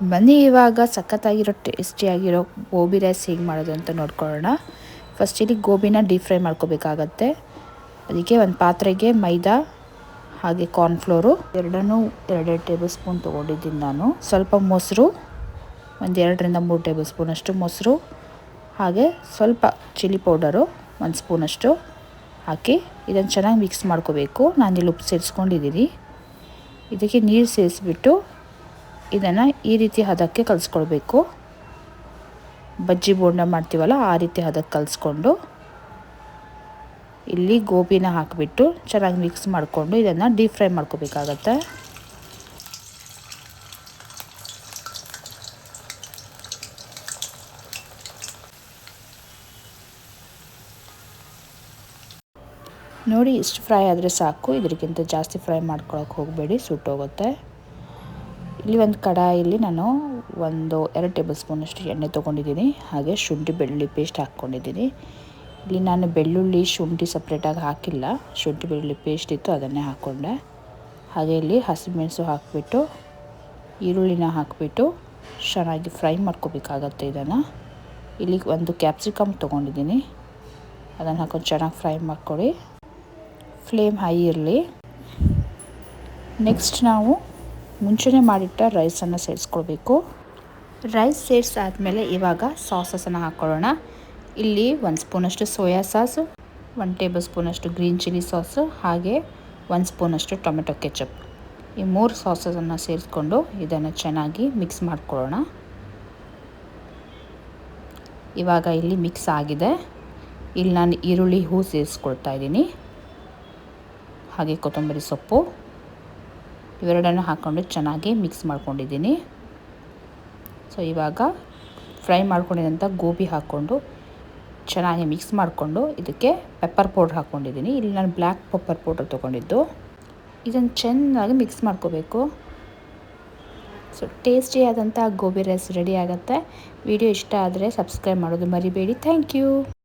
ಬನ್ನಿ ಇವಾಗ ಸಖತ್ತಾಗಿರೋ ಟೇಸ್ಟಿಯಾಗಿರೋ ಗೋಬಿ ರೈಸ್ ಹೇಗೆ ಮಾಡೋದು ಅಂತ ನೋಡ್ಕೊಳ್ಳೋಣ. ಫಸ್ಟ್ ಇಲ್ಲಿ ಗೋಬಿನ ಡೀಪ್ ಫ್ರೈ ಮಾಡ್ಕೋಬೇಕಾಗತ್ತೆ. ಅದಕ್ಕೆ ಒಂದು ಪಾತ್ರೆಗೆ ಮೈದಾ ಹಾಗೆ ಕಾರ್ನ್ಫ್ಲೋರು ಎರಡನ್ನೂ 2 ಟೇಬಲ್ ಸ್ಪೂನ್ ತೊಗೊಂಡಿದ್ದೀನಿ ನಾನು. ಸ್ವಲ್ಪ ಮೊಸರು, ಒಂದು 2 3 ಟೇಬಲ್ ಸ್ಪೂನಷ್ಟು ಮೊಸರು, ಹಾಗೆ ಸ್ವಲ್ಪ ಚಿಲ್ಲಿ ಪೌಡರು 1 ಸ್ಪೂನಷ್ಟು ಹಾಕಿ ಇದನ್ನು ಚೆನ್ನಾಗಿ ಮಿಕ್ಸ್ ಮಾಡ್ಕೋಬೇಕು. ನಾನಿಲ್ಲಿ ಉಪ್ಪು ಸೇರಿಸ್ಕೊಂಡಿದ್ದೀನಿ. ಇದಕ್ಕೆ ನೀರು ಸೇರಿಸ್ಬಿಟ್ಟು ಇದನ್ನು ಈ ರೀತಿ ಹದಕ್ಕೆ ಕಲಿಸ್ಕೊಳ್ಬೇಕು. ಬಜ್ಜಿ ಬೋಂಡ ಮಾಡ್ತೀವಲ್ಲ ಆ ರೀತಿ ಹದಕ್ಕೆ ಕಲಿಸ್ಕೊಂಡು ಇಲ್ಲಿ ಗೋಬಿನ ಹಾಕಿಬಿಟ್ಟು ಚೆನ್ನಾಗಿ ಮಿಕ್ಸ್ ಮಾಡಿಕೊಂಡು ಇದನ್ನು ಡೀಪ್ ಫ್ರೈ ಮಾಡ್ಕೋಬೇಕಾಗತ್ತೆ. ನೋಡಿ ಇಷ್ಟು ಫ್ರೈ ಆದರೆ ಸಾಕು, ಇದಕ್ಕಿಂತ ಜಾಸ್ತಿ ಫ್ರೈ ಮಾಡ್ಕೊಳಕ್ಕೆ ಹೋಗಬೇಡಿ, ಸುಟ್ಟೋಗುತ್ತೆ. ಇಲ್ಲಿ ಒಂದು ಕಡಾಯಲ್ಲಿ ನಾನು 2 ಟೇಬಲ್ ಸ್ಪೂನಷ್ಟು ಎಣ್ಣೆ ತೊಗೊಂಡಿದ್ದೀನಿ. ಹಾಗೆ ಶುಂಠಿ ಬೆಳ್ಳುಳ್ಳಿ ಪೇಸ್ಟ್ ಹಾಕ್ಕೊಂಡಿದ್ದೀನಿ. ಇಲ್ಲಿ ನಾನು ಬೆಳ್ಳುಳ್ಳಿ ಶುಂಠಿ ಸಪ್ರೇಟಾಗಿ ಹಾಕಿಲ್ಲ, ಶುಂಠಿ ಬೆಳ್ಳುಳ್ಳಿ ಪೇಸ್ಟ್ ಇತ್ತು ಅದನ್ನೇ ಹಾಕ್ಕೊಂಡೆ. ಹಾಗೆ ಇಲ್ಲಿ ಹಸಿಮೆಣಸು ಹಾಕಿಬಿಟ್ಟು ಈರುಳ್ಳಿನ ಹಾಕಿಬಿಟ್ಟು ಚೆನ್ನಾಗಿ ಫ್ರೈ ಮಾಡ್ಕೋಬೇಕಾಗತ್ತೆ ಇದನ್ನು. ಇಲ್ಲಿ ಒಂದು ಕ್ಯಾಪ್ಸಿಕಮ್ ತೊಗೊಂಡಿದ್ದೀನಿ, ಅದನ್ನು ಹಾಕೊಂಡು ಚೆನ್ನಾಗಿ ಫ್ರೈ ಮಾಡ್ಕೊಳ್ಳಿ. ಫ್ಲೇಮ್ ಹೈ ಇರಲಿ. ನೆಕ್ಸ್ಟ್ ನಾವು ಮುಂಚೆನೇ ಮಾಡಿಟ್ಟ ರೈಸನ್ನು ಸೇರಿಸ್ಕೊಳ್ಬೇಕು. ರೈಸ್ ಸೇರಿಸಾದ್ಮೇಲೆ ಇವಾಗ ಸಾಸಸನ್ನು ಹಾಕ್ಕೊಳ್ಳೋಣ. ಇಲ್ಲಿ 1 ಸ್ಪೂನಷ್ಟು ಸೋಯಾ ಸಾಸು, 1 ಟೇಬಲ್ ಸ್ಪೂನಷ್ಟು ಗ್ರೀನ್ ಚಿಲ್ಲಿ ಸಾಸು, ಹಾಗೆ 1 ಸ್ಪೂನಷ್ಟು ಟೊಮೆಟೊ ಕೆಚಪ್, ಈ 3 ಸಾಸನ್ನು ಸೇರಿಸ್ಕೊಂಡು ಇದನ್ನು ಚೆನ್ನಾಗಿ ಮಿಕ್ಸ್ ಮಾಡ್ಕೊಳ್ಳೋಣ. ಇವಾಗ ಇಲ್ಲಿ ಮಿಕ್ಸ್ ಆಗಿದೆ. ಇಲ್ಲಿ ನಾನು ಈರುಳ್ಳಿ ಹೂ ಸೇರಿಸ್ಕೊಳ್ತಾ ಇದ್ದೀನಿ, ಹಾಗೆ ಕೊತ್ತಂಬರಿ ಸೊಪ್ಪು ಇವೆರಡನ್ನು ಹಾಕ್ಕೊಂಡು ಚೆನ್ನಾಗಿ ಮಿಕ್ಸ್ ಮಾಡ್ಕೊಂಡಿದ್ದೀನಿ. ಸೊ ಇವಾಗ ಫ್ರೈ ಮಾಡ್ಕೊಂಡಿರೋಂಥ ಗೋಬಿ ಹಾಕ್ಕೊಂಡು ಚೆನ್ನಾಗಿ ಮಿಕ್ಸ್ ಮಾಡಿಕೊಂಡು ಇದಕ್ಕೆ ಪೆಪ್ಪರ್ ಪೌಡ್ರ್ ಹಾಕ್ಕೊಂಡಿದ್ದೀನಿ. ಇಲ್ಲಿ ನಾನು ಬ್ಲ್ಯಾಕ್ ಪೆಪ್ಪರ್ ಪೌಡ್ರ್ ತೊಗೊಂಡಿದ್ದು. ಇದನ್ನು ಚೆನ್ನಾಗಿ ಮಿಕ್ಸ್ ಮಾಡ್ಕೋಬೇಕು. ಸೊ ಟೇಸ್ಟಿಯಾದಂಥ ಗೋಬಿ ರೈಸ್ ರೆಡಿ ಆಗುತ್ತೆ. ವಿಡಿಯೋ ಇಷ್ಟ ಆದರೆ ಸಬ್ಸ್ಕ್ರೈಬ್ ಮಾಡೋದು ಮರಿಬೇಡಿ. Thank you.